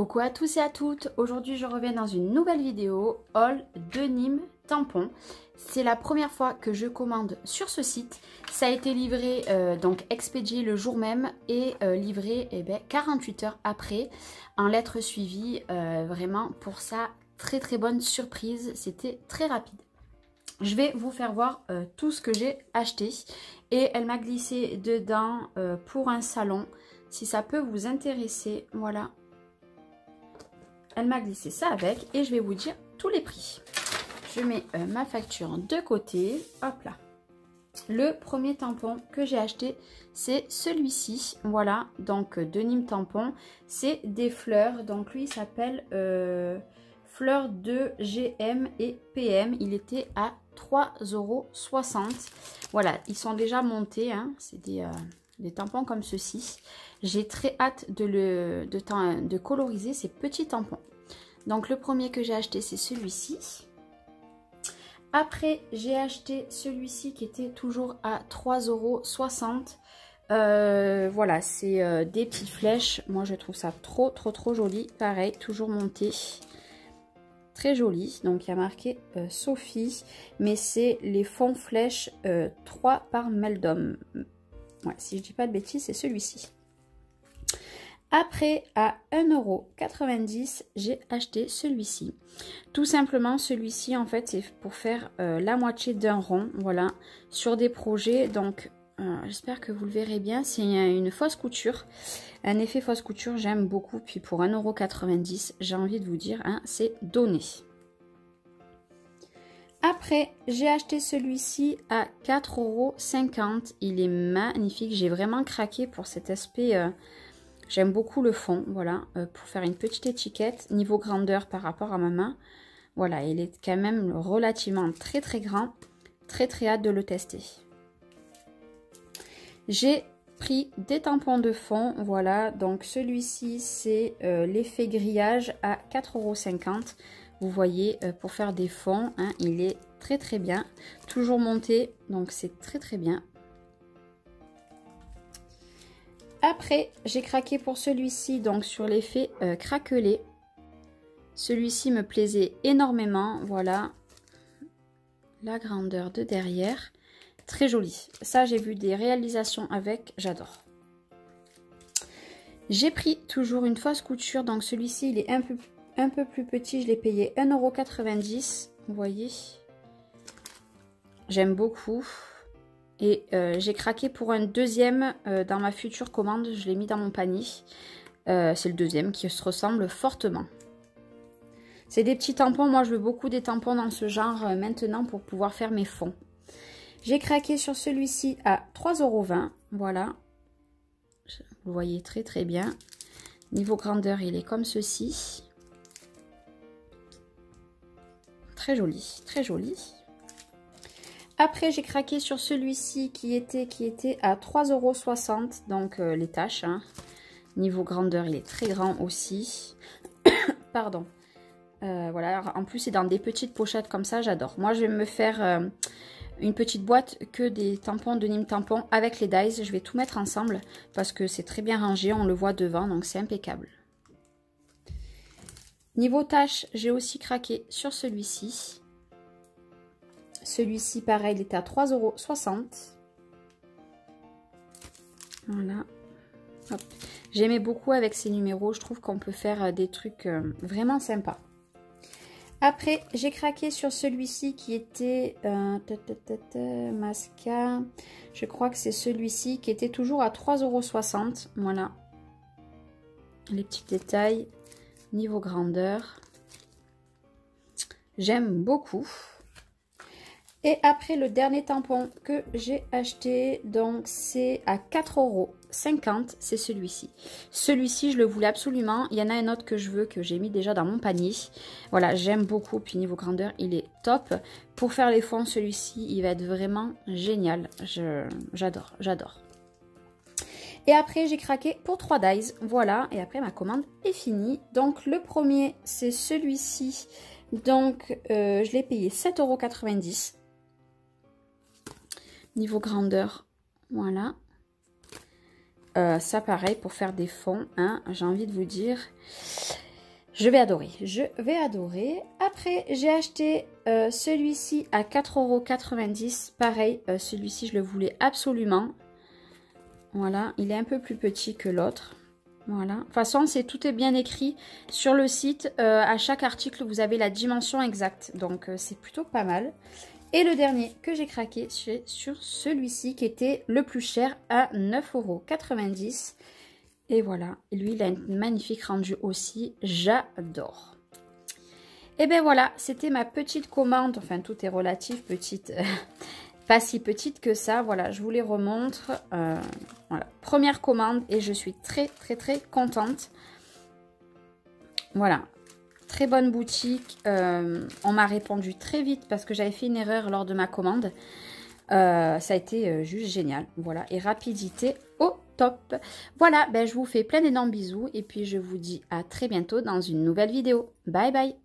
Coucou à tous et à toutes, aujourd'hui je reviens dans une nouvelle vidéo haul de Nîmes tampons. C'est la première fois que je commande sur ce site. Ça a été livré, donc expédié le jour même et livré 48 heures après en lettres suivies. Vraiment pour ça, très bonne surprise, c'était très rapide. Je vais vous faire voir tout ce que j'ai acheté et elle m'a glissé dedans pour un salon. Si ça peut vous intéresser, voilà. Elle m'a glissé ça avec et je vais vous dire tous les prix. Je mets ma facture de côté. Hop là. Le premier tampon que j'ai acheté, c'est celui-ci. Voilà, donc de Nîmes tampon. C'est des fleurs. Donc lui, il s'appelle Fleurs de GM et PM. Il était à 3,60 €. Voilà, ils sont déjà montés. Hein. C'est des tampons comme ceci. J'ai très hâte de coloriser ces petits tampons. Donc le premier que j'ai acheté, c'est celui-ci. Après, j'ai acheté celui-ci qui était toujours à 3,60 €. Voilà, c'est des petites flèches. Moi, je trouve ça trop joli. Pareil, toujours monté. Très joli. Donc, il y a marqué Sophie. Mais c'est les fonds flèches 3 par Meldom. Ouais, si je dis pas de bêtises, c'est celui-ci. Après, à 1,90 €, j'ai acheté celui-ci. Tout simplement, celui-ci, en fait, c'est pour faire la moitié d'un rond, voilà, sur des projets. Donc, j'espère que vous le verrez bien. C'est une fausse couture. Un effet fausse couture, j'aime beaucoup. Puis pour 1,90 €, j'ai envie de vous dire, hein, c'est donné. Après, j'ai acheté celui-ci à 4,50 €. Il est magnifique. J'ai vraiment craqué pour cet aspect... J'aime beaucoup le fond, voilà, pour faire une petite étiquette. Niveau grandeur par rapport à ma main, voilà, il est quand même relativement très grand. Très hâte de le tester. J'ai pris des tampons de fond, voilà, donc celui-ci c'est l'effet grillage à 4,50 €. Vous voyez, pour faire des fonds, hein, il est très bien. Toujours monté, donc c'est très bien. Après, j'ai craqué pour celui-ci, donc sur l'effet craquelé. Celui-ci me plaisait énormément, voilà. La grandeur de derrière, très joli. Ça, j'ai vu des réalisations avec, j'adore. J'ai pris toujours une fausse couture, donc celui-ci, il est un peu plus petit. Je l'ai payé 1,90 €, vous voyez. J'aime beaucoup. Et j'ai craqué pour un deuxième dans ma future commande. Je l'ai mis dans mon panier. C'est le deuxième qui se ressemble fortement. C'est des petits tampons. Moi, je veux beaucoup des tampons dans ce genre maintenant pour pouvoir faire mes fonds. J'ai craqué sur celui-ci à 3,20 €. Voilà. Vous voyez très bien. Niveau grandeur, il est comme ceci. Très joli, très joli. Après, j'ai craqué sur celui-ci qui était à 3,60 €. Donc, les taches. Hein. Niveau grandeur, il est très grand aussi. Pardon. Voilà. En plus, c'est dans des petites pochettes comme ça. J'adore. Moi, je vais me faire une petite boîte que des tampons de Nîmes tampons avec les dies. Je vais tout mettre ensemble parce que c'est très bien rangé. On le voit devant, donc c'est impeccable. Niveau taches, j'ai aussi craqué sur celui-ci. Celui-ci, pareil, il était à 3,60 €. Voilà. J'aimais beaucoup avec ces numéros. Je trouve qu'on peut faire des trucs vraiment sympas. Après, j'ai craqué sur celui-ci qui était Masca. Je crois que c'est celui-ci qui était toujours à 3,60 €. Voilà. Les petits détails. Niveau grandeur. J'aime beaucoup. Et après, le dernier tampon que j'ai acheté, donc c'est à 4,50 €, c'est celui-ci. Celui-ci, je le voulais absolument. Il y en a un autre que je veux, que j'ai mis déjà dans mon panier. Voilà, j'aime beaucoup. Puis niveau grandeur, il est top. Pour faire les fonds, celui-ci, il va être vraiment génial. J'adore. Et après, j'ai craqué pour 3 dies. Voilà, et après, ma commande est finie. Donc, le premier, c'est celui-ci. Donc, je l'ai payé 7,90 €. Niveau grandeur, voilà. Ça pareil pour faire des fonds, hein, j'ai envie de vous dire. Je vais adorer, je vais adorer. Après, j'ai acheté celui-ci à 4,90 €. Pareil, celui-ci, je le voulais absolument. Voilà, il est un peu plus petit que l'autre. Voilà. De toute façon, tout est bien écrit sur le site. À chaque article, vous avez la dimension exacte. Donc, c'est plutôt pas mal. Et le dernier que j'ai craqué, c'est sur celui-ci qui était le plus cher à 9,90 €. Et voilà, lui, il a une magnifique rendu aussi. J'adore. Et ben voilà, c'était ma petite commande. Enfin, tout est relatif, petite, pas si petite que ça. Voilà, je vous les remontre. Voilà, première commande et je suis très contente. Voilà, très bonne boutique. On m'a répondu très vite parce que j'avais fait une erreur lors de ma commande. Ça a été juste génial. Voilà, et rapidité au top. Voilà, ben je vous fais plein d'énormes bisous et puis je vous dis à très bientôt dans une nouvelle vidéo. Bye bye.